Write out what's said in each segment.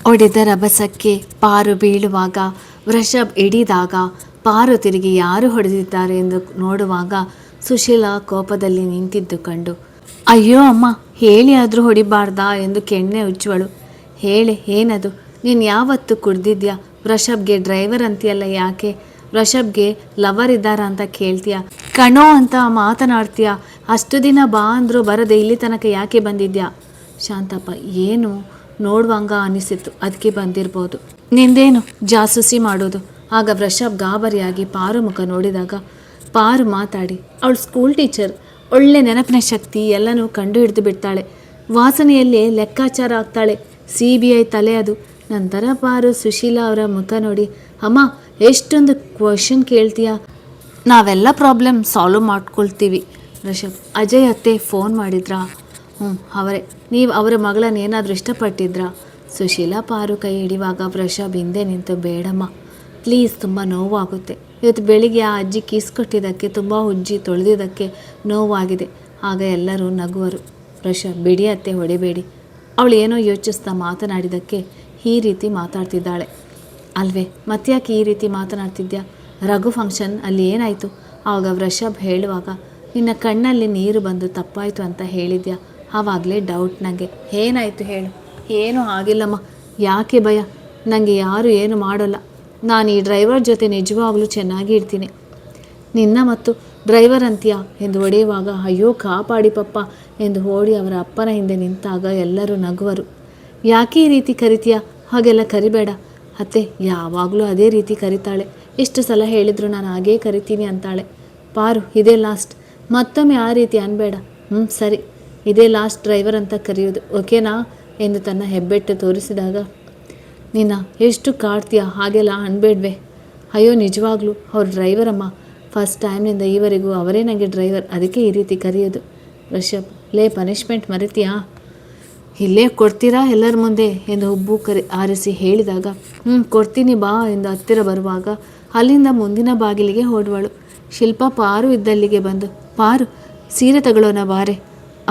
ಒಡೆದ ರಭಸಕ್ಕೆ ಪಾರು ಬೀಳುವಾಗ, ವೃಷಭ್ ಹಿಡಿದಾಗ, ಪಾರು ತಿರುಗಿ ಯಾರು ಹೊಡೆದಿದ್ದಾರೆ ಎಂದು ನೋಡುವಾಗ ಸುಶೀಲಾ ಕೋಪದಲ್ಲಿ ನಿಂತಿದ್ದು ಕಂಡು, ಅಯ್ಯೋ ಅಮ್ಮ, ಹೇಳಿ ಆದರೂ ಹೊಡಿಬಾರ್ದಾ ಎಂದು ಕೆನ್ನೆ ಉಜ್ಜುವಳು. ಹೇಳಿ, ಏನದು? ನೀನು ಯಾವತ್ತು ಕುಡ್ದಿದ್ಯಾ? ವೃಷಭ್ಗೆ ಡ್ರೈವರ್ ಅಂತೀಯಲ್ಲ, ಯಾಕೆ? ವೃಷಭ್ಗೆ ಲವರ್ ಇದ್ದಾರ ಅಂತ ಕೇಳ್ತೀಯ? ಕಣೋ ಅಂತ ಮಾತನಾಡ್ತೀಯ? ಅಷ್ಟು ದಿನ ಬಾ ಅಂದರೂ ಬರದೆ ಇಲ್ಲಿ ತನಕ ಯಾಕೆ ಬಂದಿದ್ಯಾ? ಶಾಂತಪ್ಪ, ಏನು ನೋಡುವಂಗ ಅನಿಸಿತ್ತು, ಅದಕ್ಕೆ ಬಂದಿರ್ಬೋದು. ನಿಂದೇನು ಜಾಸೂಸಿ ಮಾಡೋದು? ಆಗ ವೃಷಭ್ ಗಾಬರಿಯಾಗಿ ಪಾರು ಮುಖ ನೋಡಿದಾಗ, ಪಾರು ಮಾತಾಡಿ, ಅವಳು ಸ್ಕೂಲ್ ಟೀಚರ್, ಒಳ್ಳೆ ನೆನಪಿನ ಶಕ್ತಿ, ಎಲ್ಲನೂ ಕಂಡು ಹಿಡಿದು ಬಿಡ್ತಾಳೆ, ವಾಸನೆಯಲ್ಲೇ ಲೆಕ್ಕಾಚಾರ ಆಗ್ತಾಳೆ, CBI ತಲೆ ಅದು. ನಂತರ ಪಾರು ಸುಶೀಲಾ ಅವರ ಮುಖ ನೋಡಿ, ಅಮ್ಮ, ಎಷ್ಟೊಂದು ಕ್ವಶನ್ ಕೇಳ್ತೀಯ, ನಾವೆಲ್ಲ ಪ್ರಾಬ್ಲಮ್ ಸಾಲ್ವ್ ಮಾಡ್ಕೊಳ್ತೀವಿ. ವೃಷಭ್, ಅಜಯ್ ಅತ್ತೆ ಫೋನ್ ಮಾಡಿದ್ರಾ? ಅವರೇ. ನೀವು ಅವರ ಮಗಳನ್ನ ಏನಾದರೂ ಇಷ್ಟಪಟ್ಟಿದ್ರಾ? ಸುಶೀಲಾ ಪಾರು ಕೈ ಹಿಡಿಯುವಾಗ ವೃಷಭ್ ಹಿಂದೆ ನಿಂತು, ಬೇಡಮ್ಮ ಪ್ಲೀಸ್, ತುಂಬ ನೋವಾಗುತ್ತೆ. ಇವತ್ತು ಬೆಳಿಗ್ಗೆ ಆ ಅಜ್ಜಿ ಕಿಸ್ ಕೊಟ್ಟಿದ್ದಕ್ಕೆ, ತುಂಬ ಉಜ್ಜಿ ತೊಳೆದಿದ್ದಕ್ಕೆ ನೋವಾಗಿದೆ. ಆಗ ಎಲ್ಲರೂ ನಗುವರು. ವೃಷಭ್, ಬಿಡಿ ಅತ್ತೆ, ಹೊಡಿಬೇಡಿ. ಅವಳು ಏನೋ ಯೋಚಿಸ್ತಾ ಮಾತನಾಡಿದ್ದಕ್ಕೆ ಈ ರೀತಿ ಮಾತಾಡ್ತಿದ್ದಾಳೆ ಅಲ್ವೇ? ಮತ್ತ್ಯಾಕೆ ಈ ರೀತಿ ಮಾತನಾಡ್ತಿದ್ಯಾ? ರಘು ಫಂಕ್ಷನ್ ಅಲ್ಲಿ ಏನಾಯಿತು? ಆವಾಗ ವೃಷಭ್ ಹೇಳುವಾಗ, ನಿನ್ನ ಕಣ್ಣಲ್ಲಿ ನೀರು ಬಂದು ತಪ್ಪಾಯಿತು ಅಂತ ಹೇಳಿದ್ಯಾ? ಆವಾಗಲೇ ಡೌಟ್ ನನಗೆ. ಏನಾಯಿತು ಹೇಳು? ಏನೂ ಆಗಿಲ್ಲಮ್ಮ. ಯಾಕೆ ಭಯ? ನನಗೆ ಯಾರು ಏನು ಮಾಡೋಲ್ಲ. ನಾನು ಈ ಡ್ರೈವರ್ ಜೊತೆ ನಿಜವಾಗ್ಲೂ ಚೆನ್ನಾಗಿ ಇರ್ತೀನಿ. ನಿನ್ನ ಮತ್ತು ಡ್ರೈವರ್ ಅಂತೀಯಾ ಎಂದು ಹೊಡೆಯುವಾಗ, ಅಯ್ಯೋ ಕಾಪಾಡಿ ಪಪ್ಪ ಎಂದು ಓಡಿ ಅವರ ಅಪ್ಪನ ಹಿಂದೆ ನಿಂತಾಗ ಎಲ್ಲರೂ ನಗುವರು. ಯಾಕೆ ಈ ರೀತಿ ಕರಿತೀಯಾ? ಹಾಗೆಲ್ಲ ಕರಿಬೇಡ ಅತ್ತೆ, ಯಾವಾಗಲೂ ಅದೇ ರೀತಿ ಕರಿತಾಳೆ. ಎಷ್ಟು ಸಲ ಹೇಳಿದ್ರು ನಾನು ಹಾಗೇ ಕರಿತೀನಿ ಅಂತಾಳೆ. ಪಾರು, ಇದೇ ಲಾಸ್ಟ್, ಮತ್ತೊಮ್ಮೆ ಆ ರೀತಿ ಅನ್ಬೇಡ. ಸರಿ, ಇದೇ ಲಾಸ್ಟ್ ಡ್ರೈವರ್ ಅಂತ ಕರೆಯೋದು, ಓಕೆನಾ ಎಂದು ತನ್ನ ಹೆಬ್ಬೆಟ್ಟು ತೋರಿಸಿದಾಗ, ನಿನ್ನ ಎಷ್ಟು ಕಾಡ್ತೀಯ, ಹಾಗೆಲ್ಲ ಅನ್ಬೇಡ್ವೆ. ಅಯ್ಯೋ ನಿಜವಾಗ್ಲೂ ಅವ್ರ ಡ್ರೈವರ್ ಅಮ್ಮ, ಫಸ್ಟ್ ಟೈಮ್ನಿಂದ ಈವರೆಗೂ ಅವರೇ ನನಗೆ ಡ್ರೈವರ್, ಅದಕ್ಕೆ ಈ ರೀತಿ ಕರೆಯೋದು. ವೃಷಭ್, ಲೇ ಪನಿಷ್ಮೆಂಟ್ ಮರಿತೀಯಾ? ಇಲ್ಲೇ ಕೊಡ್ತೀರಾ ಎಲ್ಲರ ಮುಂದೆ ಎಂದು ಹುಬ್ಬು ಆರಿಸಿ ಹೇಳಿದಾಗ, ಕೊಡ್ತೀನಿ ಬಾ ಎಂದು ಹತ್ತಿರ ಬರುವಾಗ ಅಲ್ಲಿಂದ ಮುಂದಿನ ಬಾಗಿಲಿಗೆ ಓಡುವಳು. ಶಿಲ್ಪ ಪಾರು ಇದ್ದಲ್ಲಿಗೆ ಬಂದು, ಪಾರು ಸೀರೆ ತಗೊಳ್ಳೋಣ ಬಾರೆ,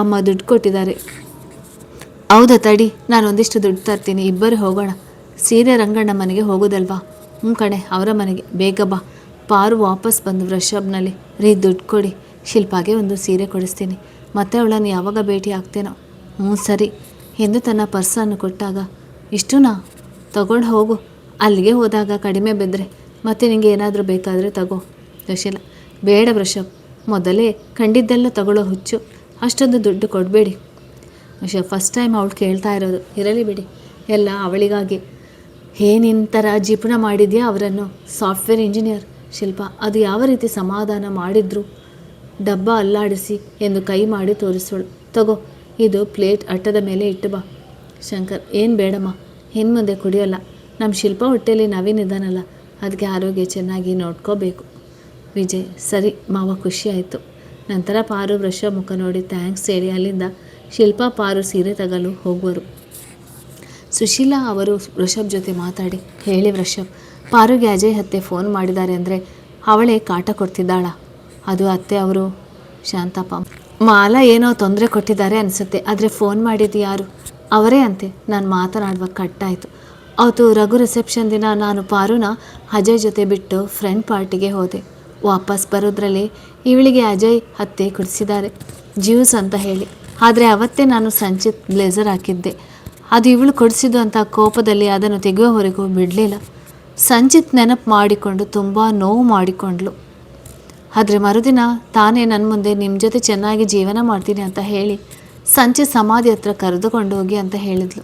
ಅಮ್ಮ ದುಡ್ಡು ಕೊಟ್ಟಿದ್ದಾರೆ. ಹೌದಾ, ತಡಿ, ನಾನು ಒಂದಿಷ್ಟು ದುಡ್ಡು ತರ್ತೀನಿ, ಇಬ್ಬರು ಹೋಗೋಣ. ಸೀರೆ ರಂಗಣ್ಣ ಮನೆಗೆ ಹೋಗೋದಲ್ವಾ? ಕಣೆ, ಅವರ ಮನೆಗೆ, ಬೇಗ ಬಾ. ಪಾರು ವಾಪಸ್ ಬಂದು ವೃಷಭ್ನಲ್ಲಿ, ರೀ ದುಡ್ಡು ಕೊಡಿ, ಶಿಲ್ಪಾಗೆ ಒಂದು ಸೀರೆ ಕೊಡಿಸ್ತೀನಿ, ಮತ್ತೆ ಅವಳನ್ನು ಯಾವಾಗ ಭೇಟಿ ಆಗ್ತೇನೋ. ಸರಿ ಎಂದು ತನ್ನ ಪರ್ಸನ್ನು ಕೊಟ್ಟಾಗ, ಇಷ್ಟುನಾ? ತಗೊಂಡು ಹೋಗು, ಅಲ್ಲಿಗೆ ಹೋದಾಗ ಕಡಿಮೆ ಬಿದ್ದರೆ ಮತ್ತೆ ನಿನಗೆ ಏನಾದರೂ ಬೇಕಾದರೆ ತಗೋ. ಸುಶೀಲ, ಬೇಡ ವೃಷಭ್, ಮೊದಲೇ ಕಂಡಿದ್ದೆಲ್ಲ ತಗೊಳ್ಳೋ ಹುಚ್ಚು, ಅಷ್ಟೊಂದು ದುಡ್ಡು ಕೊಡಬೇಡಿ. ವೃಷಭ್, ಫಸ್ಟ್ ಟೈಮ್ ಅವಳು ಕೇಳ್ತಾ ಇರೋದು, ಇರಲಿ ಬಿಡಿ, ಎಲ್ಲ ಅವಳಿಗಾಗಿ. ಏನಿಂತರ ಜಿಪುಣ ಮಾಡಿದ್ಯಾ ಅವರನ್ನು? Software engineer. ಶಿಲ್ಪ, ಅದು ಯಾವ ರೀತಿ ಸಮಾಧಾನ ಮಾಡಿದ್ರು? ಡಬ್ಬ ಅಲ್ಲಾಡಿಸಿ ಎಂದು ಕೈ ಮಾಡಿ ತೋರಿಸೋಳು. ತಗೋ, ಇದು ಪ್ಲೇಟ್ ಅಟ್ಟದ ಮೇಲೆ ಇಟ್ಟು ಬಾ. ಶಂಕರ್, ಏನು ಬೇಡಮ್ಮ, ಇನ್ನು ಮುಂದೆ ಕುಡಿಯೋಲ್ಲ. ನಮ್ಮ ಶಿಲ್ಪ ಹೊಟ್ಟೆಯಲ್ಲಿ ನವೀನ್ ಇದ್ದಾನಲ್ಲ, ಅದಕ್ಕೆ ಆರೋಗ್ಯ ಚೆನ್ನಾಗಿ ನೋಡ್ಕೋಬೇಕು. ವಿಜಯ್, ಸರಿ ಮಾವ, ಖುಷಿ ಆಯಿತು. ನಂತರ ಪಾರು ವೃಷಭ್ ಮುಖ ನೋಡಿ ಥ್ಯಾಂಕ್ಸ್ ಹೇಳಿ ಅಲ್ಲಿಂದ ಶಿಲ್ಪ ಪಾರು ಸೀರೆ ತಗಲು ಹೋಗುವರು. ಸುಶೀಲಾ ಅವರು ವೃಷಭ್ ಜೊತೆ ಮಾತಾಡಿ, ಹೇಳಿ ವೃಷಭ್, ಪಾರುಗೆ ಅಜಯ್ ಅತ್ತೆ ಫೋನ್ ಮಾಡಿದ್ದಾರೆ ಅಂದರೆ ಅವಳೇ ಕಾಟ ಕೊಡ್ತಿದ್ದಾಳ? ಅದು ಅತ್ತೆ ಅವರು. ಶಾಂತಪ್ಪ, ಮಾಲಾ ಏನೋ ತೊಂದರೆ ಕೊಟ್ಟಿದ್ದಾರೆ ಅನಿಸುತ್ತೆ, ಆದರೆ ಫೋನ್ ಮಾಡಿದ್ದು ಯಾರು? ಅವರೇ ಅಂತೆ. ನಾನು ಮಾತನಾಡುವ ಕಟ್ಟಾಯಿತು. ಅವತ್ತು ರಘು ರಿಸೆಪ್ಷನ್ ದಿನ ನಾನು ಪಾರುನ ಅಜಯ್ ಜೊತೆ ಬಿಟ್ಟು ಫ್ರೆಂಡ್ ಪಾರ್ಟಿಗೆ ಹೋದೆ. ವಾಪಸ್ ಬರೋದ್ರಲ್ಲಿ ಇವಳಿಗೆ ಅಜಯ್ ಅತ್ತೆ ಕುಡಿಸಿದ್ದಾರೆ ಜ್ಯೂಸ್ ಅಂತ ಹೇಳಿ. ಆದರೆ ಅವತ್ತೇ ನಾನು ಸಂಚಿತ್ ಬ್ಲೇಸರ್ ಹಾಕಿದ್ದೆ, ಅದು ಇವಳು ಕೊಡಿಸಿದ್ದು ಅಂತ ಕೋಪದಲ್ಲಿ ಅದನ್ನು ತೆಗೆಯುವವರೆಗೂ ಬಿಡಲಿಲ್ಲ. ಸಂಚಿತ್ ನೆನಪು ಮಾಡಿಕೊಂಡು ತುಂಬ ನೋವು ಮಾಡಿಕೊಂಡ್ಳು. ಆದರೆ ಮರುದಿನ ತಾನೇ ನನ್ನ ಮುಂದೆ ನಿಮ್ಮ ಜೊತೆ ಚೆನ್ನಾಗಿ ಜೀವನ ಮಾಡ್ತೀನಿ ಅಂತ ಹೇಳಿ ಸಂಚಿತ್ ಸಮಾಧಿ ಹತ್ರ ಕರೆದುಕೊಂಡು ಹೋಗಿ ಅಂತ ಹೇಳಿದ್ಲು.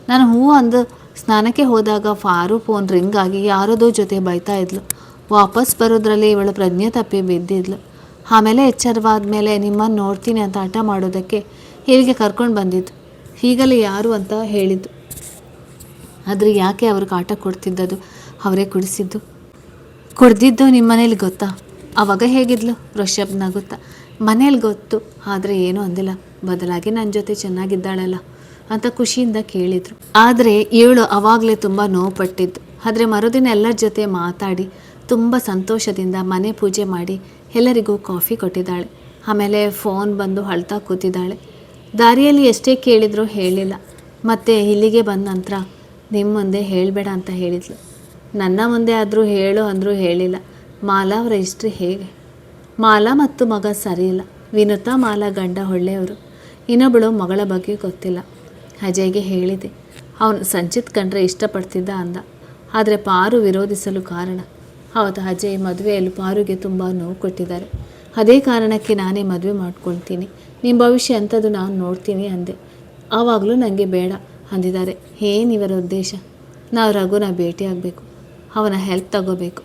ನಾನು ಹೂ ಅಂದು ಸ್ನಾನಕ್ಕೆ ಹೋದಾಗ ಫಾರು ಫೋನ್ ರಿಂಗ್ ಆಗಿ ಯಾರದೋ ಜೊತೆ ಬೈತಾ ಇದ್ಲು. ವಾಪಸ್ ಬರೋದ್ರಲ್ಲಿ ಇವಳು ಪ್ರಜ್ಞೆ ತಪ್ಪಿ ಬಿದ್ದಿದ್ಲು. ಆಮೇಲೆ ಎಚ್ಚರವಾದ ಮೇಲೆ ನಿಮ್ಮನ್ನು ನೋಡ್ತೀನಿ ಅಂತ ಹಠ ಮಾಡೋದಕ್ಕೆ ಇಲ್ಲಿಗೆ ಕರ್ಕೊಂಡು ಬಂದಿದ್ದು. ಈಗಲೇ ಯಾರು ಅಂತ ಹೇಳಿದ್ದು. ಆದರೆ ಯಾಕೆ ಅವ್ರಿಗೆ ಆಟ ಕೊಡ್ತಿದ್ದದು? ಅವರೇ ಕುಡ್ದಿದ್ದು ನಿಮ್ಮ ಮನೇಲಿ ಗೊತ್ತಾ? ಆವಾಗ ಹೇಗಿದ್ಲು? ವೃಷಭ್ ನಗುತ್ತಾ, ಮನೇಲಿ ಗೊತ್ತು, ಆದರೆ ಏನೂ ಅಂದಿಲ್ಲ, ಬದಲಾಗಿ ನನ್ನ ಜೊತೆ ಚೆನ್ನಾಗಿದ್ದಾಳಲ್ಲ ಅಂತ ಖುಷಿಯಿಂದ ಕೇಳಿದರು. ಆದರೆ ಇವಳು ಆವಾಗಲೇ ತುಂಬ ನೋವು ಪಟ್ಟಿದ್ದು. ಆದರೆ ಮರುದಿನ ಎಲ್ಲರ ಜೊತೆ ಮಾತಾಡಿ ತುಂಬ ಸಂತೋಷದಿಂದ ಮನೆ ಪೂಜೆ ಮಾಡಿ ಎಲ್ಲರಿಗೂ ಕಾಫಿ ಕೊಟ್ಟಿದ್ದಾಳೆ. ಆಮೇಲೆ ಫೋನ್ ಬಂದು ಅಳ್ತಾ ಕೂತಿದ್ದಾಳೆ. ದಾರಿಯಲ್ಲಿ ಎಷ್ಟೇ ಕೇಳಿದರೂ ಹೇಳಿಲ್ಲ. ಮತ್ತು ಇಲ್ಲಿಗೆ ಬಂದ ನಂತರ ನಿಮ್ಮ ಮುಂದೆ ಹೇಳಬೇಡ ಅಂತ ಹೇಳಿದ್ಲು. ನನ್ನ ಮುಂದೆ ಆದರೂ ಹೇಳು ಅಂದರೂ ಹೇಳಿಲ್ಲ. ಮಾಲಾ ಅವರ ಹಿಸ್ಟ್ರಿ ಹೇಗೆ? ಮಾಲಾ ಮತ್ತು ಮಗ ಸರಿಯಿಲ್ಲ. ವಿನುತಾ ಮಾಲಾ ಗಂಡ ಒಳ್ಳೆಯವರು. ಇನ್ನೊಬ್ಬಳು ಮಗಳ ಬಗ್ಗೆ ಗೊತ್ತಿಲ್ಲ. ಅಜಯ್ಗೆ ಹೇಳಿದೆ. ಅವನು ಸಂಚಿತ್ ಕಂಡ್ರೆ ಇಷ್ಟಪಡ್ತಿದ್ದ ಅಂದ. ಆದರೆ ಪಾರು ವಿರೋಧಿಸಲು ಕಾರಣ, ಅವತ್ತು ಅಜಯ್ ಮದುವೆಯಲ್ಲಿ ಪಾರುಗೆ ತುಂಬ ನೋವು ಕೊಟ್ಟಿದ್ದಾರೆ. ಅದೇ ಕಾರಣಕ್ಕೆ ನಾನೇ ಮದುವೆ ಮಾಡ್ಕೊಳ್ತೀನಿ, ನಿಮ್ಮ ಭವಿಷ್ಯ ಅಂಥದ್ದು ನಾನು ನೋಡ್ತೀನಿ ಅಂದೆ. ಆವಾಗಲೂ ನನಗೆ ಬೇಡ ಅಂದಿದ್ದಾರೆ. ಏನಿವರ ಉದ್ದೇಶ? ನಾವು ರಘುನ ಭೇಟಿಯಾಗಬೇಕು, ಅವನ ಹೆಲ್ಪ್ ತಗೋಬೇಕು.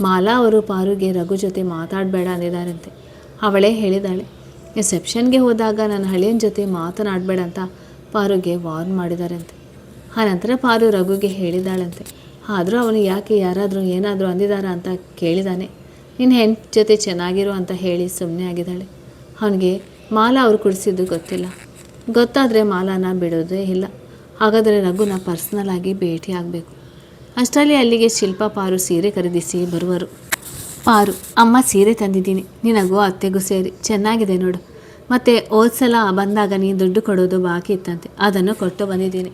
ಮಾಲಾ ಅವರು ಪಾರುಗೆ ರಘು ಜೊತೆ ಮಾತಾಡಬೇಡ ಅಂದಿದ್ದಾರಂತೆ. ಅವಳೇ ಹೇಳಿದಾಳೆ. ರಿಸೆಪ್ಷನ್ಗೆ ಹೋದಾಗ ನನ್ನ ಹಳೆಯನ ಜೊತೆ ಮಾತನಾಡಬೇಡ ಅಂತ ಪಾರುಗೆ ವಾರ್ನ್ ಮಾಡಿದಾರಂತೆ. ಆನಂತರ ಪಾರು ರಘುಗೆ ಹೇಳಿದಾಳಂತೆ. ಆದರೂ ಅವನು ಯಾಕೆ ಯಾರಾದರೂ ಏನಾದರೂ ಅಂದಿದ್ದಾರಾ ಅಂತ ಕೇಳಿದಾನೆ. ನಿನ್ನ ಹೆಂಡತಿ ಜೊತೆ ಚೆನ್ನಾಗಿರು ಅಂತ ಹೇಳಿ ಸುಮ್ಮನೆ ಆಗಿದ್ದಾಳೆ. ಅವನಿಗೆ ಮಾಲಾ ಅವರು ಕುಡಿಸಿದ್ದು ಗೊತ್ತಿಲ್ಲ. ಗೊತ್ತಾದರೆ ಮಾಲಾನ ಬಿಡೋದೇ ಇಲ್ಲ. ಹಾಗಾದರೆ ರಘುನ ಪರ್ಸ್ನಲ್ ಆಗಿ ಭೇಟಿ ಆಗಬೇಕು. ಅಷ್ಟರಲ್ಲಿ ಅಲ್ಲಿಗೆ ಶಿಲ್ಪ ಪಾರು ಸೀರೆ ಖರೀದಿಸಿ ಬರುವರು. ಪಾರು, ಅಮ್ಮ ಸೀರೆ ತಂದಿದ್ದೀನಿ, ನಿನಗೂ ಅತ್ತೆಗೂ ಸೇರಿ ಚೆನ್ನಾಗಿದೆ ನೋಡು. ಮತ್ತು ಹೋದ್ಸಲ ಬಂದಾಗ ನೀನು ದುಡ್ಡು ಕೊಡೋದು ಬಾಕಿ ಇತ್ತಂತೆ, ಅದನ್ನು ಕೊಟ್ಟು ಬಂದಿದ್ದೀನಿ.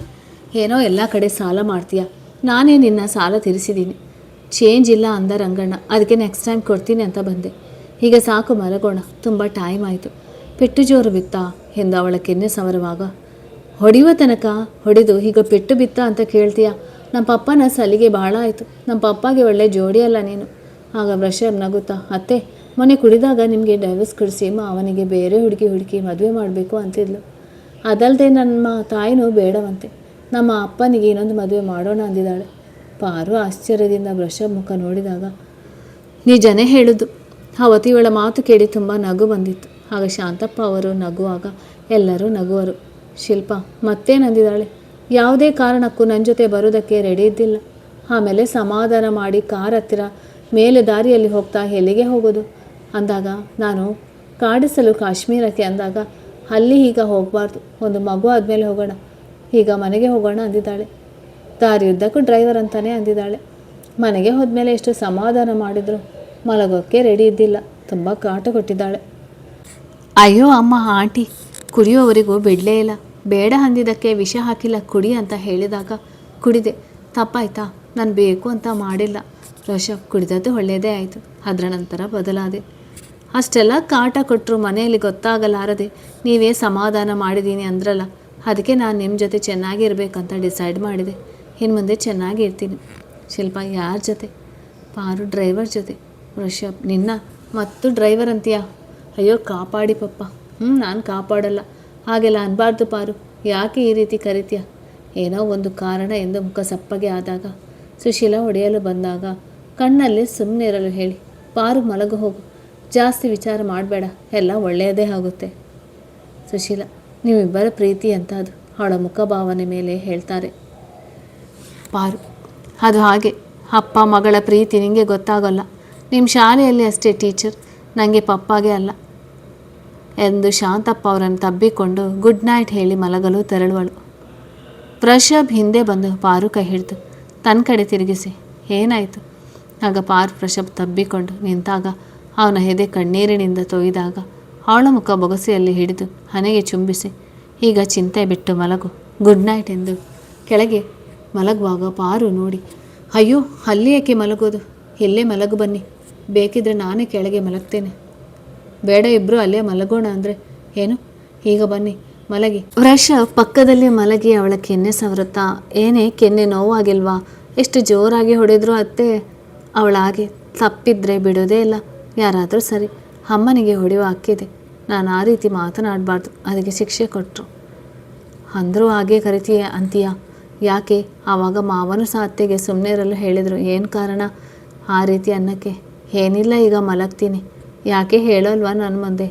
ಏನೋ ಎಲ್ಲ ಕಡೆ ಸಾಲ ಮಾಡ್ತೀಯಾ, ನಾನೇ ನಿನ್ನ ಸಾಲ ತೀರಿಸಿದ್ದೀನಿ. ಚೇಂಜ್ ಇಲ್ಲ ಅಂದ ರಂಗಣ್ಣ, ಅದಕ್ಕೆ ನೆಕ್ಸ್ಟ್ ಟೈಮ್ ಕೊಡ್ತೀನಿ ಅಂತ ಬಂದೆ. ಈಗ ಸಾಕು ಮಲಗೋಣ, ತುಂಬ ಟೈಮ್ ಆಯಿತು. ಪೆಟ್ಟು ಜೋರು ಬಿತ್ತಾ ಎಂದು ಅವಳ ಕೆನ್ನೆ ಸವರುವಾಗ, ಹೊಡೆಯುವ ತನಕ ಹೊಡೆದು ಈಗ ಪೆಟ್ಟು ಬಿತ್ತಾ ಅಂತ ಕೇಳ್ತೀಯ? ನಮ್ಮ ಪಪ್ಪನ ಸಲಿಗೆ ಭಾಳ ಆಯಿತು. ನಮ್ಮ ಪಪ್ಪಗೆ ಒಳ್ಳೆ ಜೋಡಿ ಅಲ್ಲ ನೀನು. ಆಗ ವೃಷಭ್ ನಗುತ್ತಾ, ಅತ್ತೆ ಮೊನ್ನೆ ಕುಡಿದಾಗ ನಿಮಗೆ ಡೈವರ್ಸ್ ಕೊಡಿಸಿ ಅವನಿಗೆ ಬೇರೆ ಹುಡುಕಿ ಮದುವೆ ಮಾಡಬೇಕು ಅಂತಿದ್ಲು. ಅದಲ್ಲದೆ ನಮ್ಮ ತಾಯಿನೂ ಬೇಡವಂತೆ, ನಮ್ಮ ಅಪ್ಪನಿಗೆ ಇನ್ನೊಂದು ಮದುವೆ ಮಾಡೋಣ ಅಂದಿದ್ದಾಳೆ. ಪಾರು ಆಶ್ಚರ್ಯದಿಂದ ವೃಷಭ್ ಮುಖ ನೋಡಿದಾಗ, ನಿಜನೇ ಹೇಳುದು. ಅವತ್ತು ಇವಳ ಮಾತು ಕೇಳಿ ತುಂಬ ನಗು ಬಂದಿತ್ತು. ಆಗ ಶಾಂತಪ್ಪ ಅವರು ನಗುವಾಗ ಎಲ್ಲರೂ ನಗುವರು. ಶಿಲ್ಪ ಮತ್ತೇನಂದಿದ್ದಾಳೆ, ಯಾವುದೇ ಕಾರಣಕ್ಕೂ ನನ್ನ ಜೊತೆ ಬರೋದಕ್ಕೆ ರೆಡಿ ಇದ್ದಿಲ್ಲ. ಆಮೇಲೆ ಸಮಾಧಾನ ಮಾಡಿ ಕಾರ್ ಹತ್ತಿರ ಮೇಲೆ ದಾರಿಯಲ್ಲಿ ಹೋಗ್ತಾ ಎಲ್ಲಿಗೆ ಹೋಗೋದು ಅಂದಾಗ, ನಾನು ಕಾಡಿಸಲು ಕಾಶ್ಮೀರಕ್ಕೆ ಅಂದಾಗ, ಅಲ್ಲಿ ಈಗ ಹೋಗಬಾರ್ದು, ಒಂದು ಮಗು ಆದಮೇಲೆ ಹೋಗೋಣ, ಈಗ ಮನೆಗೆ ಹೋಗೋಣ ಅಂದಿದ್ದಾಳೆ. ದಾರಿಯುದ್ದಕ್ಕೂ ಡ್ರೈವರ್ ಅಂತಾನೆ ಅಂದಿದ್ದಾಳೆ. ಮನೆಗೆ ಹೋದ್ಮೇಲೆ ಎಷ್ಟು ಸಮಾಧಾನ ಮಾಡಿದ್ರು, ಮಲಗೋಕ್ಕೆ ರೆಡಿ ಇದ್ದಿಲ್ಲ. ತುಂಬ ಕಾಟ ಕೊಟ್ಟಿದ್ದಾಳೆ. ಅಯ್ಯೋ ಅಮ್ಮ, ಆಂಟಿ ಕುಡಿಯೋವರೆಗೂ ಬಿಡಲೇ ಇಲ್ಲ. ಬೇಡ ಅಂದಿದ್ದಕ್ಕೆ ವಿಷ ಹಾಕಿಲ್ಲ ಕುಡಿ ಅಂತ ಹೇಳಿದಾಗ ಕುಡಿದೆ. ತಪ್ಪಾಯ್ತಾ? ನಾನು ಬೇಕು ಅಂತ ಮಾಡಿಲ್ಲ. ಋಷಭ್, ಕುಡಿದದ್ದು ಒಳ್ಳೆಯದೇ ಆಯಿತು, ಅದರ ನಂತರ ಬದಲಾದೆ. ಅಷ್ಟೆಲ್ಲ ಕಾಟ ಕೊಟ್ಟರು ಮನೆಯಲ್ಲಿ ಗೊತ್ತಾಗಲಾರದೆ ನೀವೇ ಸಮಾಧಾನ ಮಾಡಿದ್ದೀನಿ ಅಂದ್ರಲ್ಲ, ಅದಕ್ಕೆ ನಾನು ನಿಮ್ಮ ಜೊತೆ ಚೆನ್ನಾಗಿರ್ಬೇಕಂತ ಡಿಸೈಡ್ ಮಾಡಿದೆ. ಇನ್ನು ಮುಂದೆ ಚೆನ್ನಾಗಿ ಇರ್ತೀನಿ. ಶಿಲ್ಪ, ಯಾರ ಜೊತೆ? ಪಾರು, ಡ್ರೈವರ್ ಜೊತೆ. ಋಷಭ್, ನಿನ್ನ ಮತ್ತು ಡ್ರೈವರ್ ಅಂತೀಯಾ? ಅಯ್ಯೋ ಕಾಪಾಡಿ ಪಪ್ಪ. ನಾನು ಕಾಪಾಡಲ್ಲ, ಹಾಗೆಲ್ಲ ಅನ್ಬಾರ್ದು ಪಾರು. ಯಾಕೆ ಈ ರೀತಿ ಕರಿತೀಯ? ಏನೋ ಒಂದು ಕಾರಣ ಎಂದು ಮುಖ ಸಪ್ಪಗೆ ಆದಾಗ, ಸುಶೀಲ ಹೊಡೆಯಲು ಬಂದಾಗ ಕಣ್ಣಲ್ಲಿ ಸುಮ್ಮನೆ ಇರಲು ಹೇಳಿ, ಪಾರು ಮಲಗು ಹೋಗು, ಜಾಸ್ತಿ ವಿಚಾರ ಮಾಡಬೇಡ, ಎಲ್ಲ ಒಳ್ಳೆಯದೇ ಆಗುತ್ತೆ. ಸುಶೀಲ, ನೀವಿಬ್ಬರ ಪ್ರೀತಿ ಅಂತ ಅದು ಅವಳ ಮುಖಭಾವನೆ ಮೇಲೆ ಹೇಳ್ತಾರೆ. ಪಾರು, ಅದು ಹಾಗೆ, ಅಪ್ಪ ಮಗಳ ಪ್ರೀತಿ ನಿಮಗೆ ಗೊತ್ತಾಗಲ್ಲ. ನಿಮ್ಮ ಶಾಲೆಯಲ್ಲಿ ಅಷ್ಟೇ ಟೀಚರ್, ನನಗೆ ಪಪ್ಪಾಗೆ ಅಲ್ಲ ಎಂದು ಶಾಂತಪ್ಪ ಅವರನ್ನು ತಬ್ಬಿಕೊಂಡು ಗುಡ್ ನೈಟ್ ಹೇಳಿ ಮಲಗಲು ತೆರಳುವಳು. ವೃಷಭ್ ಹಿಂದೆ ಬಂದು ಪಾರು ಕೈ ಹಿಡಿದು ತನ್ನ ಕಡೆ ತಿರುಗಿಸಿ, ಏನಾಯಿತು? ಆಗ ಪಾರು ವೃಷಭ್ ತಬ್ಬಿಕೊಂಡು ನಿಂತಾಗ ಅವನ ಎದೆ ಕಣ್ಣೀರಿನಿಂದ ತೊಯ್ದಾಗ ಅವಳ ಮುಖ ಬೊಗಸೆಯಲ್ಲಿ ಹಿಡಿದು ಹಣೆಗೆ ಚುಂಬಿಸಿ, ಈಗ ಚಿಂತೆ ಬಿಟ್ಟು ಮಲಗು, ಗುಡ್ ನೈಟ್ ಎಂದು ಕೆಳಗೆ ಮಲಗುವಾಗ ಪಾರು ನೋಡಿ, ಅಯ್ಯೋ ಅಲ್ಲಿ ಏಕೆ ಮಲಗೋದು, ಎಲ್ಲೇ ಮಲಗು ಬನ್ನಿ, ಬೇಕಿದ್ರೆ ನಾನೇ ಕೆಳಗೆ ಮಲಗ್ತೇನೆ. ಬೇಡ, ಇಬ್ಬರು ಅಲ್ಲೇ ಮಲಗೋಣ ಅಂದರೆ ಏನು? ಈಗ ಬನ್ನಿ ಮಲಗಿ. ವೃಷಭ್ ಪಕ್ಕದಲ್ಲಿ ಮಲಗಿ ಅವಳ ಕೆನ್ನೆ ಸವರುತ್ತಾ, ಏನೇ ಕೆನ್ನೆ ನೋವಾಗಿಲ್ವಾ? ಎಷ್ಟು ಜೋರಾಗಿ ಹೊಡೆದ್ರು ಅತ್ತೆ ಅವಳಾಗೆ, ತಪ್ಪಿದ್ರೆ ಬಿಡೋದೇ ಇಲ್ಲ. ಯಾರಾದರೂ ಸರಿ, ಅಮ್ಮನಿಗೆ ಹೊಡೆಯುವ ಹಕ್ಕಿದೆ, ನಾನು ಆ ರೀತಿ ಮಾತನಾಡಬಾರ್ದು, ಅದಕ್ಕೆ ಶಿಕ್ಷೆ ಕೊಟ್ಟರು ಅಂದರೂ ಹಾಗೆ ಕರಿತೀಯ ಅಂತೀಯ? ಯಾಕೆ? ಆವಾಗ ಮಾವನು ಸಹ ಅತ್ತೆಗೆ ಸುಮ್ಮನೆ ಇರಲು ಹೇಳಿದರು. ಏನು ಕಾರಣ ಆ ರೀತಿ ಅನ್ನಕ್ಕೆ? ಏನಿಲ್ಲ, ಈಗ ಮಲಗ್ತೀನಿ. ಯಾಕೆ ಹೇಳೋಲ್ವಾ ನನ್ನ ಮುಂದೆ?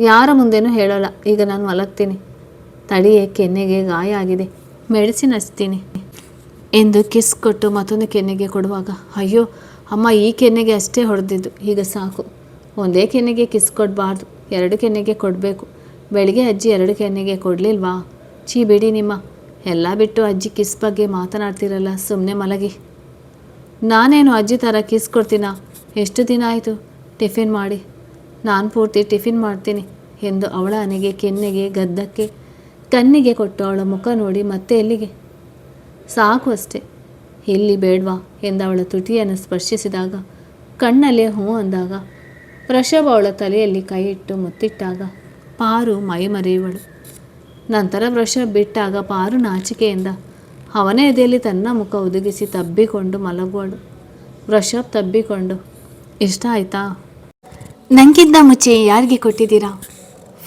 ಯಾರ ಮುಂದೆನೂ ಹೇಳೋಲ್ಲ, ಈಗ ನಾನು ಮಲಗ್ತೀನಿ. ತಡಿಯೇ, ಕೆನ್ನೆಗೆ ಗಾಯ ಆಗಿದೆ, ಮೆಡಿಸಿನ್ ಹಚ್ತೀನಿ ಎಂದು ಕಿಸ್ ಕೊಟ್ಟು ಮತ್ತೊಂದು ಕೆನ್ನೆಗೆ ಕೊಡುವಾಗ, ಅಯ್ಯೋ ಅಮ್ಮ, ಈ ಕೆನ್ನೆಗೆ ಅಷ್ಟೇ ಹೊಡೆದಿದ್ದು, ಈಗ ಸಾಕು. ಒಂದೇ ಕೆನ್ನೆಗೆ ಕಿಸ್ ಕೊಡಬಾರ್ದು, 2 ಕೆನ್ನೆಗೆ ಕೊಡಬೇಕು. ಬೆಳಿಗ್ಗೆ ಅಜ್ಜಿ 2 ಕೆನ್ನೆಗೆ ಕೊಡಲಿಲ್ವಾ? ಚೀ ಬಿಡಿ ನಿಮ್ಮ, ಎಲ್ಲ ಬಿಟ್ಟು ಅಜ್ಜಿ ಕಿಸ್ ಬಗ್ಗೆ ಮಾತನಾಡ್ತಿರಲ್ಲ, ಸುಮ್ಮನೆ ಮಲಗಿ. ನಾನೇನು ಅಜ್ಜಿ ಥರ ಕಿಸ್ ಕೊಡ್ತೀನಾ? ಎಷ್ಟು ದಿನ ಆಯಿತು ಟಿಫಿನ್ ಮಾಡಿ? ನಾನು ಪೂರ್ತಿ ಟಿಫಿನ್ ಮಾಡ್ತೀನಿ ಎಂದು ಅವಳ ಹಣೆಗೆ, ಕೆನ್ನೆಗೆ, ಗದ್ದಕ್ಕೆ, ಕಣ್ಣಿಗೆ ಕೊಟ್ಟು ಅವಳ ಮುಖ ನೋಡಿ ಮತ್ತೆ ಎಲ್ಲಿಗೆ ಸಾಕು ಅಷ್ಟೆ. ಇಲ್ಲಿ ಬೇಡ್ವಾ ಎಂದವಳ ತುಟಿಯನ್ನು ಸ್ಪರ್ಶಿಸಿದಾಗ, ಕಣ್ಣಲ್ಲೇ ಹ್ಞೂ ಅಂದಾಗ, ವೃಷಭ್ ಅವಳ ತಲೆಯಲ್ಲಿ ಕೈ ಇಟ್ಟು ಮುತ್ತಿಟ್ಟಾಗ ಪಾರು ಮೈ ಮರೆಯುವಳು. ನಂತರ ವೃಷಭ್ ಬಿಟ್ಟಾಗ ಪಾರು ನಾಚಿಕೆಯಿಂದ ಅವನ ಎದೆಯಲ್ಲಿ ತನ್ನ ಮುಖ ಒದಗಿಸಿ ತಬ್ಬಿಕೊಂಡು ಮಲಗುವಳು. ವೃಷಭ್ ತಬ್ಬಿಕೊಂಡು, ಇಷ್ಟ ಆಯ್ತಾ? ನನಗಿಂತ ಮುಂಚೆ ಯಾರಿಗೆ ಕೊಟ್ಟಿದ್ದೀರಾ?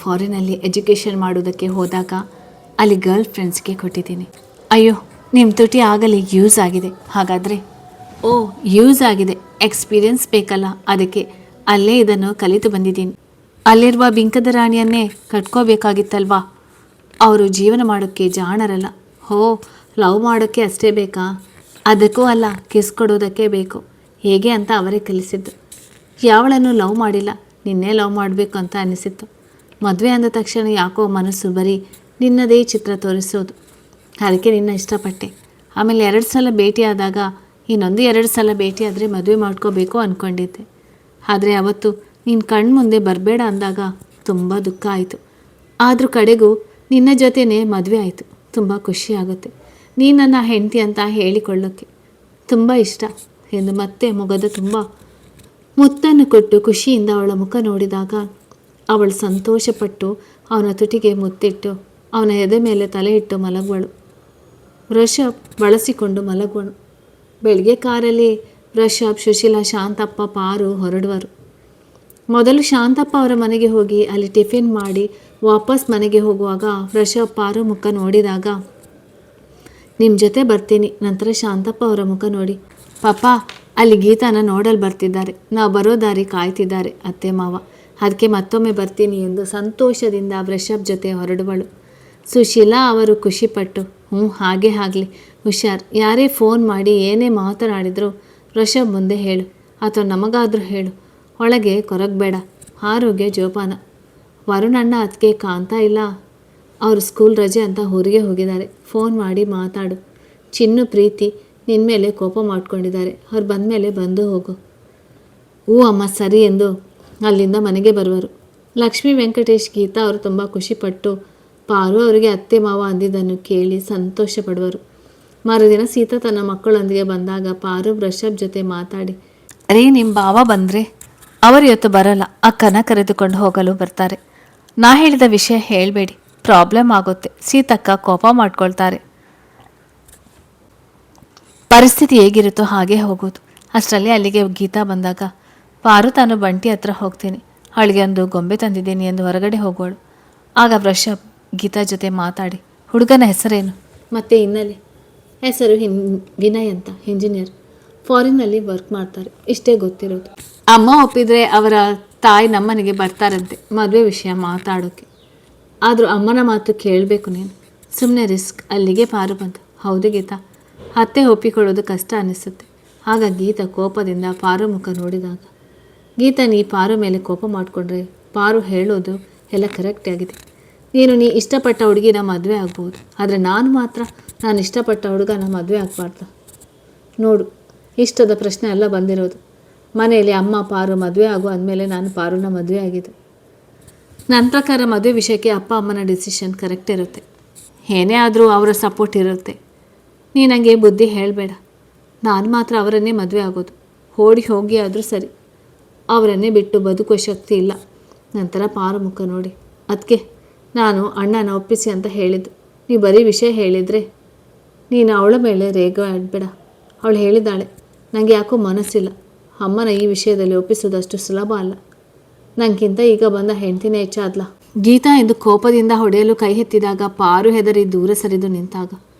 ಫಾರಿನಲ್ಲಿ ಎಜುಕೇಷನ್ ಮಾಡೋದಕ್ಕೆ ಹೋದಾಗ ಅಲ್ಲಿ ಗರ್ಲ್ ಫ್ರೆಂಡ್ಸ್ಗೆ ಕೊಟ್ಟಿದ್ದೀನಿ. ಅಯ್ಯೋ, ನಿಮ್ಮ ತುಟಿ ಆಗಲಿ ಯೂಸ್ ಆಗಿದೆ. ಹಾಗಾದರೆ ಓ, ಯೂಸ್ ಆಗಿದೆ, ಎಕ್ಸ್ಪೀರಿಯನ್ಸ್ ಬೇಕಲ್ಲ, ಅದಕ್ಕೆ ಅಲ್ಲೇ ಇದನ್ನು ಕಲಿತು ಬಂದಿದ್ದೀನಿ. ಅಲ್ಲಿರುವ ಬಿಂಕದ ರಾಣಿಯನ್ನೇ ಕಟ್ಕೋಬೇಕಾಗಿತ್ತಲ್ವಾ? ಅವರು ಜೀವನ ಮಾಡೋಕ್ಕೆ ಜಾಣರಲ್ಲ. ಹೋ, ಲವ್ ಮಾಡೋಕ್ಕೆ ಅಷ್ಟೇ ಬೇಕಾ? ಅದಕ್ಕೂ ಅಲ್ಲ, ಕಿಸ್ ಕೊಡೋದಕ್ಕೆ ಬೇಕು. ಹೇಗೆ ಅಂತ ಅವರೇ ಕಲಿಸಿದ್ದು. ಯಾವಳನ್ನು ಲವ್ ಮಾಡಿಲ್ಲ, ನಿನ್ನೆ ಲವ್ ಮಾಡಬೇಕು ಅಂತ ಅನಿಸಿತ್ತು. ಮದುವೆ ಅಂದ ತಕ್ಷಣ ಯಾಕೋ ಮನಸ್ಸು ಬರೀ ನಿನ್ನದೇ ಚಿತ್ರ ತೋರಿಸೋದು. ಅದಕ್ಕೆ ನಿನ್ನ ಇಷ್ಟಪಟ್ಟೆ. ಆಮೇಲೆ 2 ಸಲ ಭೇಟಿಯಾದಾಗ ಇನ್ನೊಂದು 2 ಸಲ ಭೇಟಿಯಾದರೆ ಮದುವೆ ಮಾಡ್ಕೋಬೇಕು ಅಂದ್ಕೊಂಡಿದ್ದೆ. ಆದರೆ ಅವತ್ತು ನಿನ್ನ ಕಣ್ಣು ಮುಂದೆ ಬರಬೇಡ ಅಂದಾಗ ತುಂಬ ದುಃಖ ಆಯಿತು. ಆದರೂ ಕಡೆಗೂ ನಿನ್ನ ಜೊತೆನೇ ಮದುವೆ ಆಯಿತು. ತುಂಬ ಖುಷಿಯಾಗುತ್ತೆ. ನೀನು ನನ್ನ ಹೆಂಡತಿ ಅಂತ ಹೇಳಿಕೊಳ್ಳೋಕ್ಕೆ ತುಂಬ ಇಷ್ಟ ಎಂದು ಮತ್ತೆ ಮೊಗದ ತುಂಬ ಮುತ್ತನ್ನು ಕೊಟ್ಟು ಖುಷಿಯಿಂದ ಅವಳ ಮುಖ ನೋಡಿದಾಗ ಅವಳು ಸಂತೋಷಪಟ್ಟು ಅವನ ತುಟಿಗೆ ಮುತ್ತಿಟ್ಟು ಅವನ ಎದೆ ಮೇಲೆ ತಲೆ ಇಟ್ಟು ಮಲಗುವಳು. ವೃಷಭ್ ಬಳಸಿಕೊಂಡು ಮಲಗುವನು. ಬೆಳಗ್ಗೆ ಕಾರಲ್ಲಿ ವೃಷಭ್, ಸುಶೀಲಾ, ಶಾಂತಪ್ಪ, ಪಾರು ಹೊರಡುವರು. ಮೊದಲು ಶಾಂತಪ್ಪ ಅವರ ಮನೆಗೆ ಹೋಗಿ ಅಲ್ಲಿ ಟಿಫಿನ್ ಮಾಡಿ ವಾಪಸ್ ಮನೆಗೆ ಹೋಗುವಾಗ ವೃಷಭ್ ಪಾರು ಮುಖ ನೋಡಿದಾಗ, ನಿಮ್ಮ ಜೊತೆ ಬರ್ತೀನಿ. ನಂತರ ಶಾಂತಪ್ಪ ಅವರ ಮುಖ ನೋಡಿ, ಪಾಪ ಅಲ್ಲಿ ಗೀತಾನ ನೋಡಲು ಬರ್ತಿದ್ದಾರೆ, ನಾವು ಬರೋ ದಾರಿ ಕಾಯ್ತಿದ್ದಾರೆ ಅತ್ತೆ ಮಾವ, ಅದಕ್ಕೆ ಮತ್ತೊಮ್ಮೆ ಬರ್ತೀನಿ ಎಂದು ಸಂತೋಷದಿಂದ ವೃಷಭ್ ಜೊತೆ ಹೊರಡುವಳು. ಸುಶೀಲಾ ಅವರು ಖುಷಿಪಟ್ಟು, ಹಾಗೆ ಆಗಲಿ, ಹುಷಾರ್. ಯಾರೇ ಫೋನ್ ಮಾಡಿ ಏನೇ ಮಾತನಾಡಿದ್ರು ವೃಷಭ್ ಮುಂದೆ ಹೇಳು, ಅಥವಾ ನಮಗಾದರೂ ಹೇಳು, ಒಳಗೆ ಕೊರಗಬೇಡ. ಆರೋಗ್ಯ ಜೋಪಾನ. ವರುಣಣ್ಣ ಅದಕ್ಕೆ ಕಾಣ್ತಾ ಇಲ್ಲ, ಅವರು ಸ್ಕೂಲ್ ರಜೆ ಅಂತ ಊರಿಗೆ ಹೋಗಿದ್ದಾರೆ. ಫೋನ್ ಮಾಡಿ ಮಾತಾಡು. ಚಿನ್ನು, ಪ್ರೀತಿ ನಿನ್ನ ಮೇಲೆ ಕೋಪ ಮಾಡ್ಕೊಂಡಿದ್ದಾರೆ. ಅವ್ರು ಬಂದ ಮೇಲೆ ಬಂದು ಹೋಗು. ಅಮ್ಮ ಸರಿ ಎಂದು ಅಲ್ಲಿಂದ ಮನೆಗೆ ಬರುವರು. ಲಕ್ಷ್ಮೀ, ವೆಂಕಟೇಶ್, ಗೀತಾ ಅವರು ತುಂಬ ಖುಷಿಪಟ್ಟು ಪಾರು ಅವರಿಗೆ ಅತ್ತೆ ಮಾವ ಅಂದಿದ್ದನ್ನು ಕೇಳಿ ಸಂತೋಷ ಪಡುವರು. ಮರುದಿನ ಸೀತಾ ತನ್ನ ಮಕ್ಕಳೊಂದಿಗೆ ಬಂದಾಗ ಪಾರು ವೃಷಭ್ ಜೊತೆ ಮಾತಾಡಿ, ಅರೇ, ನಿಮ್ಮ ಭಾವ ಬಂದರೆ ಅವರು ಇವತ್ತು ಬರೋಲ್ಲ, ಅಕ್ಕನ ಕರೆದುಕೊಂಡು ಹೋಗಲು ಬರ್ತಾರೆ. ನಾ ಹೇಳಿದ ವಿಷಯ ಹೇಳಬೇಡಿ, ಪ್ರಾಬ್ಲಮ್ ಆಗುತ್ತೆ. ಸೀತಕ್ಕ ಕೋಪ ಮಾಡ್ಕೊಳ್ತಾರೆ. ಪರಿಸ್ಥಿತಿ ಹೇಗಿರುತ್ತೋ ಹಾಗೆ ಹೋಗೋದು. ಅಷ್ಟರಲ್ಲಿ ಅಲ್ಲಿಗೆ ಗೀತಾ ಬಂದಾಗ, ಪಾರು ತಾನು ಬಂಟಿ ಹತ್ರ ಹೋಗ್ತೀನಿ, ಅವಳಿಗೆ ಒಂದು ಗೊಂಬೆ ತಂದಿದ್ದೀನಿ ಎಂದು ಹೊರಗಡೆ ಹೋಗೋಳು. ಆಗ ವೃಷಭ್ ಗೀತಾ ಜೊತೆ ಮಾತಾಡಿ, ಹುಡುಗನ ಹೆಸರೇನು? ಮತ್ತು ಹಿನ್ನೆಲೆ? ಹೆಸರು ವಿನಯ್ ಅಂತ, ಇಂಜಿನಿಯರ್, ಫಾರಿನ್ನಲ್ಲಿ ವರ್ಕ್ ಮಾಡ್ತಾರೆ. ಇಷ್ಟೇ ಗೊತ್ತಿರೋದು. ಅಮ್ಮ ಒಪ್ಪಿದರೆ ಅವರ ತಾಯಿ ನಮ್ಮನೆಗೆ ಬರ್ತಾರಂತೆ ಮದುವೆ ವಿಷಯ ಮಾತಾಡೋಕ್ಕೆ. ಆದರೂ ಅಮ್ಮನ ಮಾತು ಕೇಳಬೇಕು ನೀನು. ಸುಮ್ಮನೆ ರಿಸ್ಕ್. ಅಲ್ಲಿಗೆ ಪಾರು ಬಂತು. ಹೌದು ಗೀತಾ, ಅತ್ತೆ ಒಪ್ಪಿಕೊಳ್ಳೋದು ಕಷ್ಟ ಅನ್ನಿಸುತ್ತೆ. ಆಗ ಗೀತಾ ಕೋಪದಿಂದ ಪಾರು ಮುಖ ನೋಡಿದಾಗ, ಗೀತಾ, ನೀ ಪಾರು ಮೇಲೆ ಕೋಪ ಮಾಡಿಕೊಂಡ್ರೆ ಪಾರು ಹೇಳೋದು ಎಲ್ಲ ಕರೆಕ್ಟ್ ಆಗಿದೆ. ನೀ ಇಷ್ಟಪಟ್ಟ ಹುಡುಗಿನ ಮದುವೆ ಆಗ್ಬೋದು, ಆದರೆ ನಾನು ಇಷ್ಟಪಟ್ಟ ಹುಡುಗನ ಮದುವೆ ಆಗಬಾರ್ದು. ನೋಡು, ಇಷ್ಟದ ಪ್ರಶ್ನೆ ಎಲ್ಲ ಬಂದಿರೋದು. ಮನೆಯಲ್ಲಿ ಅಮ್ಮ ಪಾರು ಮದುವೆ ಆಗು ಅಂದಮೇಲೆ ನಾನು ಪಾರುನ ಮದುವೆ ಆಗಿದ್ದು. ನನ್ನ ಪ್ರಕಾರ ಮದುವೆ ವಿಷಯಕ್ಕೆ ಅಪ್ಪ ಅಮ್ಮನ ಡಿಸಿಷನ್ ಕರೆಕ್ಟ್ ಇರುತ್ತೆ. ಏನೇ ಆದರೂ ಅವರ ಸಪೋರ್ಟ್ ಇರುತ್ತೆ. ನೀ ನನಗೆ ಬುದ್ಧಿ ಹೇಳಬೇಡ. ನಾನು ಮಾತ್ರ ಅವರನ್ನೇ ಮದುವೆ ಆಗೋದು. ಹೋಗಿ ಆದರೂ ಸರಿ, ಅವರನ್ನೇ ಬಿಟ್ಟು ಬದುಕುವ ಶಕ್ತಿ ಇಲ್ಲ. ನಂತರ ಪಾರು ಮುಖ ನೋಡಿ, ಅದಕ್ಕೆ ನಾನು ಅಣ್ಣನ ಒಪ್ಪಿಸಿ ಅಂತ ಹೇಳಿದ್ದು. ನೀ ಬರೀ ವಿಷಯ ಹೇಳಿದರೆ ನೀನು ಅವಳ ಮೇಲೆ ರೇಗ ಆಡಬೇಡ. ಅವಳು ಹೇಳಿದ್ದಾಳೆ, ನನಗೆ ಯಾಕೋ ಮನಸ್ಸಿಲ್ಲ. ಅಮ್ಮನ ಈ ವಿಷಯದಲ್ಲಿ ಒಪ್ಪಿಸೋದಷ್ಟು ಸುಲಭ ಅಲ್ಲ. ನನಗಿಂತ ಈಗ ಬಂದ ಹೆಂಡತಿನೇ ಹೆಚ್ಚಾದ್ಲ. ಗೀತಾ ಎಂದು ಕೋಪದಿಂದ ಹೊಡೆಯಲು ಕೈ ಎತ್ತಿದಾಗ ಪಾರು ಹೆದರಿ ದೂರ ಸರಿದು ನಿಂತಾಗ,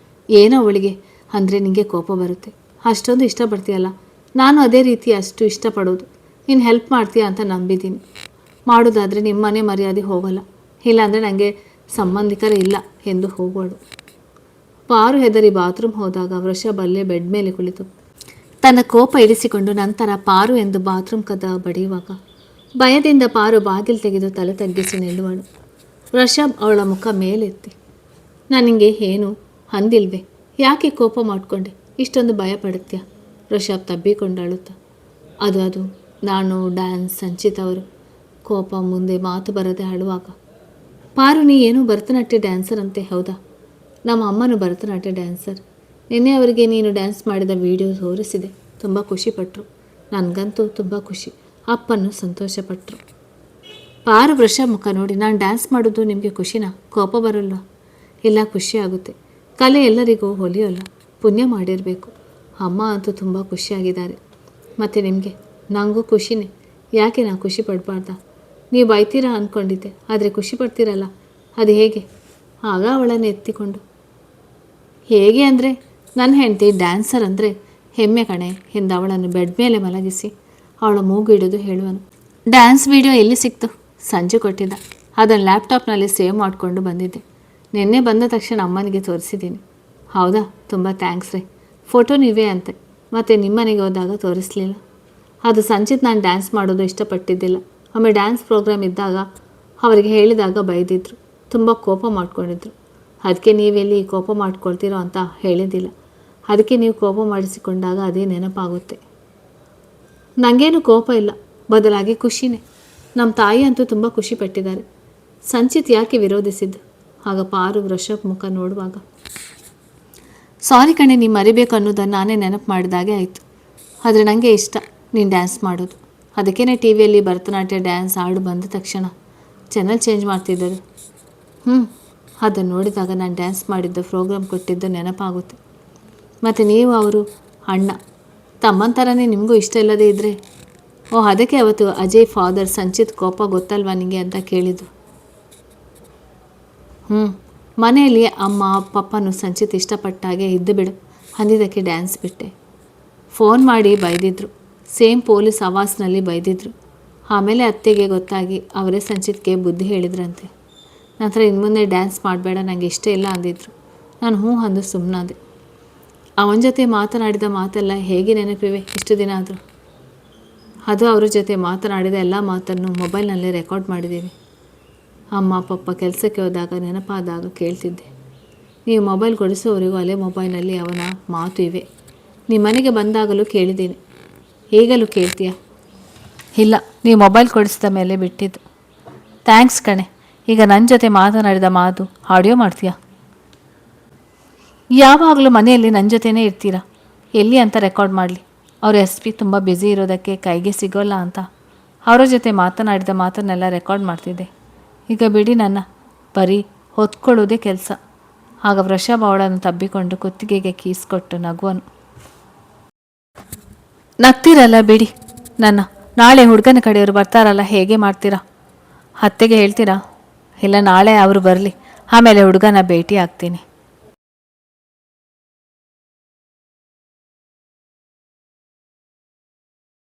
ಏನೋ ಅವಳಿಗೆ ಅಂದರೆ ನಿನಗೆ ಕೋಪ ಬರುತ್ತೆ. ಅಷ್ಟೊಂದು ಇಷ್ಟಪಡ್ತೀಯಲ್ಲ, ನಾನು ಅದೇ ರೀತಿ ಅಷ್ಟು ಇಷ್ಟಪಡೋದು. ನೀನು ಹೆಲ್ಪ್ ಮಾಡ್ತೀಯ ಅಂತ ನಂಬಿದ್ದೀನಿ. ಮಾಡೋದಾದರೆ ನಿಮ್ಮನೆ ಮರ್ಯಾದೆ ಹೋಗಲ್ಲ, ಇಲ್ಲಾಂದರೆ ನನಗೆ ಸಂಬಂಧಿಕರೇ ಇಲ್ಲ ಎಂದು ಹೋಗೋಳು. ಪಾರು ಹೆದರಿ ಬಾತ್ರೂಮ್ ಹೋದಾಗ ವೃಷಭ್ ಅಲ್ಲೇ ಬೆಡ್ ಮೇಲೆ ಕುಳಿತು ತನ್ನ ಕೋಪ ಇಳಿಸಿಕೊಂಡು ನಂತರ ಪಾರು ಎಂದು ಬಾತ್ರೂಮ್ ಕದ ಬಡಿಯುವಾಗ ಭಯದಿಂದ ಪಾರು ಬಾಗಿಲು ತೆಗೆದು ತಲೆ ತಗ್ಗಿಸಿ ನಿಲ್ಲುವಳು. ವೃಷಭ್ ಅವಳ ಮುಖ ಮೇಲೆತ್ತಿ, ನನಗೆ ಏನು ಅಂದಿಲ್ವೇ, ಯಾಕೆ ಕೋಪ ಮಾಡಿಕೊಂಡೆ, ಇಷ್ಟೊಂದು ಭಯ ಪಡುತ್ತೀಯ? ವೃಷಭ್ ತಬ್ಬಿಕೊಂಡು ಅಳುತ್ತಾ, ಅದು ನಾನು ಡ್ಯಾನ್ಸ್ ಸಂಚಿತ್ ಅವರು. ಕೋಪ ಮುಂದೆ ಮಾತು ಬರದೆ ಅಳುವಾಗ, ಪಾರು, ನೀ ಏನು ಭರತನಾಟ್ಯ ಡ್ಯಾನ್ಸರ್ ಅಂತೆ, ಹೌದಾ? ನಮ್ಮ ಅಮ್ಮನೂ ಭರತನಾಟ್ಯ ಡ್ಯಾನ್ಸರ್. ನಿನ್ನೆ ಅವರಿಗೆ ನೀನು ಡ್ಯಾನ್ಸ್ ಮಾಡಿದ ವಿಡಿಯೋ ತೋರಿಸಿದೆ. ತುಂಬ ಖುಷಿಪಟ್ಟರು. ನನಗಂತೂ ತುಂಬ ಖುಷಿ. ಅಪ್ಪನ್ನು ಸಂತೋಷಪಟ್ಟರು. ಪಾರು ವೃಷಭ್ ಮುಖ ನೋಡಿ, ನಾನು ಡ್ಯಾನ್ಸ್ ಮಾಡೋದು ನಿಮಗೆ ಖುಷಿನಾ? ಕೋಪ ಬರಲ್ಲ? ಇಲ್ಲ, ಖುಷಿ ಆಗುತ್ತೆ. ಕಲೆ ಎಲ್ಲರಿಗೂ ಹೊಲಿಯೋಲ್ಲ, ಪುಣ್ಯ ಮಾಡಿರಬೇಕು. ಅಮ್ಮ ಅಂತೂ ತುಂಬ ಖುಷಿಯಾಗಿದ್ದಾರೆ. ಮತ್ತು ನಿಮಗೆ? ನನಗೂ ಖುಷಿನೇ. ಯಾಕೆ ನಾನು ಖುಷಿ ಪಡಬಾರ್ದ? ನೀವು ಬೈತೀರಾ ಅಂದ್ಕೊಂಡಿದ್ದೆ, ಆದರೆ ಖುಷಿ ಪಡ್ತೀರಲ್ಲ, ಅದು ಹೇಗೆ? ಆಗ ಅವಳನ್ನು ಎತ್ತಿಕೊಂಡು, ಹೇಗೆ ಅಂದರೆ ನನ್ನ ಹೆಂಡತಿ ಡ್ಯಾನ್ಸರ್ ಅಂದರೆ ಹೆಮ್ಮೆ ಕಣೆ ಎಂದು ಅವಳನ್ನು ಬೆಡ್ ಮೇಲೆ ಮಲಗಿಸಿ ಅವಳ ಮೂಗು ಹಿಡಿದು ಹೇಳುವನು. ಡ್ಯಾನ್ಸ್ ವಿಡಿಯೋ ಎಲ್ಲಿ ಸಿಕ್ತು? ಸಂಜೆ ಕೊಟ್ಟಿದ್ದ. ಅದನ್ನು ಲ್ಯಾಪ್ಟಾಪ್ನಲ್ಲಿ ಸೇವ್ ಮಾಡಿಕೊಂಡು ಬಂದಿದ್ದೆ. ನಿನ್ನೆ ಬಂದ ತಕ್ಷಣ ಅಮ್ಮನಿಗೆ ತೋರಿಸಿದ್ದೀನಿ. ಹೌದಾ? ತುಂಬ ಥ್ಯಾಂಕ್ಸ್ ರೀ. ಫೋಟೋ ನೀವೇ ಅಂತೆ. ಮತ್ತು ನಿಮ್ಮನೆಗೆ ಹೋದಾಗ ತೋರಿಸಲಿಲ್ಲ. ಅದು ಸಂಚಿತ್ ನಾನು ಡ್ಯಾನ್ಸ್ ಮಾಡೋದು ಇಷ್ಟಪಟ್ಟಿದ್ದಿಲ್ಲ. ಒಮ್ಮೆ ಡ್ಯಾನ್ಸ್ ಪ್ರೋಗ್ರಾಮ್ ಇದ್ದಾಗ ಅವರಿಗೆ ಹೇಳಿದಾಗ ಬೈದಿದ್ರು, ತುಂಬ ಕೋಪ ಮಾಡ್ಕೊಂಡಿದ್ರು. ಅದಕ್ಕೆ ನೀವೆಲ್ಲಿ ಕೋಪ ಮಾಡ್ಕೊಳ್ತೀರೋ ಅಂತ ಹೇಳಿದ್ದಿಲ್ಲ. ಅದಕ್ಕೆ ನೀವು ಕೋಪ ಮಾಡಿಸಿಕೊಂಡಾಗ ಅದೇ ನೆನಪಾಗುತ್ತೆ. ನನಗೇನು ಕೋಪ ಇಲ್ಲ, ಬದಲಾಗಿ ಖುಷಿನೇ. ನಮ್ಮ ತಾಯಿ ಅಂತೂ ತುಂಬ ಖುಷಿ ಪಟ್ಟಿದ್ದಾರೆ. ಸಂಚಿತ್ ಯಾಕೆ ವಿರೋಧಿಸಿದ್ದು? ಆಗ ಪಾರು ವೃಷಭ್ ಮುಖ ನೋಡುವಾಗ, ಸಾರಿ ಕಣೆ, ನೀವು ಮರಿಬೇಕು ಅನ್ನೋದನ್ನು ನಾನೇ ನೆನಪು ಮಾಡಿದಾಗೆ ಆಯಿತು. ಆದರೆ ನನಗೆ ಇಷ್ಟ ನೀನು ಡ್ಯಾನ್ಸ್ ಮಾಡೋದು. ಅದಕ್ಕೇ ಟಿ ವಿಯಲ್ಲಿ ಭರತನಾಟ್ಯ ಡ್ಯಾನ್ಸ್ ಹಾಡು ಬಂದ ತಕ್ಷಣ ಚಾನಲ್ ಚೇಂಜ್ ಮಾಡ್ತಿದ್ದರು. ಅದನ್ನು ನೋಡಿದಾಗ ನಾನು ಡ್ಯಾನ್ಸ್ ಮಾಡಿದ್ದು ಪ್ರೋಗ್ರಾಮ್ ಕೊಟ್ಟಿದ್ದು ನೆನಪಾಗುತ್ತೆ. ಮತ್ತು ನೀವು ಅವರು ಅಣ್ಣ ತಮ್ಮನ ಥರನೇ ನಿಮಗೂ ಇಷ್ಟ ಇಲ್ಲದೇ ಇದ್ದರೆ, ಅದಕ್ಕೆ ಅವತ್ತು ಅಜಯ್ ಫಾದರ್ ಸಂಚಿತ್ ಕೋಪ ಗೊತ್ತಲ್ವಾ ನಿಮಗೆ ಅಂತ ಕೇಳಿದ್ದು. ಮನೆಯಲ್ಲಿ ಅಮ್ಮ ಪಪ್ಪನೂ ಸಂಚಿತ್ ಇಷ್ಟಪಟ್ಟಾಗೆ ಇದ್ದು ಬಿಡು ಅಂದಿದ್ದಕ್ಕೆ ಡ್ಯಾನ್ಸ್ ಬಿಟ್ಟೆ. ಫೋನ್ ಮಾಡಿ ಬೈದಿದ್ರು. Same police ಆವಾಸ್ನಲ್ಲಿ ಬೈದಿದ್ರು. ಆಮೇಲೆ ಅತ್ತೆಗೆ ಗೊತ್ತಾಗಿ ಅವರೇ ಸಂಚಿತ್ಗೆ ಬುದ್ಧಿ ಹೇಳಿದ್ರಂತೆ. ನಂತರ ಇನ್ನು ಮುಂದೆ ಡ್ಯಾನ್ಸ್ ಮಾಡಬೇಡ, ನನಗೆ ಇಷ್ಟ ಇಲ್ಲ ಅಂದಿದ್ರು. ನಾನು ಅಂದು ಸುಮ್ಮನಾದೆ. ಅವನ ಜೊತೆ ಮಾತನಾಡಿದ ಮಾತೆಲ್ಲ ಹೇಗೆ ನೆನಪಿವೆ ಇಷ್ಟು ದಿನ ಆದರೂ? ಅದು ಅವ್ರ ಜೊತೆ ಮಾತನಾಡಿದ ಎಲ್ಲ ಮಾತನ್ನು ಮೊಬೈಲ್ನಲ್ಲೇ ರೆಕಾರ್ಡ್ ಮಾಡಿದ್ದೀವಿ. ಅಮ್ಮ ಪಪ್ಪ ಕೆಲಸಕ್ಕೆ ಹೋದಾಗ ನೆನಪಾದಾಗ ಕೇಳ್ತಿದ್ದೆ. ನೀವು ಮೊಬೈಲ್ ಕೊಡಿಸೋವರೆಗೂ ಅಲ್ಲೇ ಮೊಬೈಲ್ನಲ್ಲಿ ಅವನ ಮಾತು ಇವೆ. ನಿಮ್ಮ ಮನೆಗೆ ಬಂದಾಗಲೂ ಕೇಳಿದ್ದೀನಿ. ಈಗಲೂ ಕೇಳ್ತೀಯಾ? ಇಲ್ಲ, ನೀವು ಮೊಬೈಲ್ ಕೊಡಿಸಿದ ಮೇಲೆ ಬಿಟ್ಟಿದ್ದು. ಥ್ಯಾಂಕ್ಸ್ ಕಣೆ. ಈಗ ನನ್ನ ಜೊತೆ ಮಾತನಾಡಿದ ಮಾತು ಆಡಿಯೋ ಮಾಡ್ತೀಯಾ? ಯಾವಾಗಲೂ ಮನೆಯಲ್ಲಿ ನನ್ನ ಜೊತೆನೇ ಇರ್ತೀರಾ? ಎಲ್ಲಿ ಅಂತ ರೆಕಾರ್ಡ್ ಮಾಡಲಿ. ಅವ್ರ SP ತುಂಬ ಬ್ಯುಸಿ ಇರೋದಕ್ಕೆ ಕೈಗೆ ಸಿಗೋಲ್ಲ ಅಂತ ಅವರ ಜೊತೆ ಮಾತನಾಡಿದ ಮಾತನ್ನೆಲ್ಲ ರೆಕಾರ್ಡ್ ಮಾಡ್ತಿದ್ದೆ. ಈಗ ಬಿಡಿ, ನನ್ನ ಬರೀ ಹೊತ್ಕೊಳ್ಳೋದೇ ಕೆಲಸ. ಆಗ ವೃಷಭ್ ಅವಳನ್ನು ತಬ್ಬಿಕೊಂಡು ಕುತ್ತಿಗೆಗೆ ಕೀಸ್ಕೊಟ್ಟು ನಗುವನು. ನಗ್ತಿರಲ್ಲ ಬಿಡಿ ನನ್ನ. ನಾಳೆ ಹುಡುಗನ ಕಡೆಯವರು ಬರ್ತಾರಲ್ಲ, ಹೇಗೆ ಮಾಡ್ತೀರಾ? ಅತ್ತೆಗೆ ಹೇಳ್ತೀರಾ? ಇಲ್ಲ, ನಾಳೆ ಅವರು ಬರಲಿ, ಆಮೇಲೆ ಹುಡುಗನ ಭೇಟಿ ಆಗ್ತೀನಿ.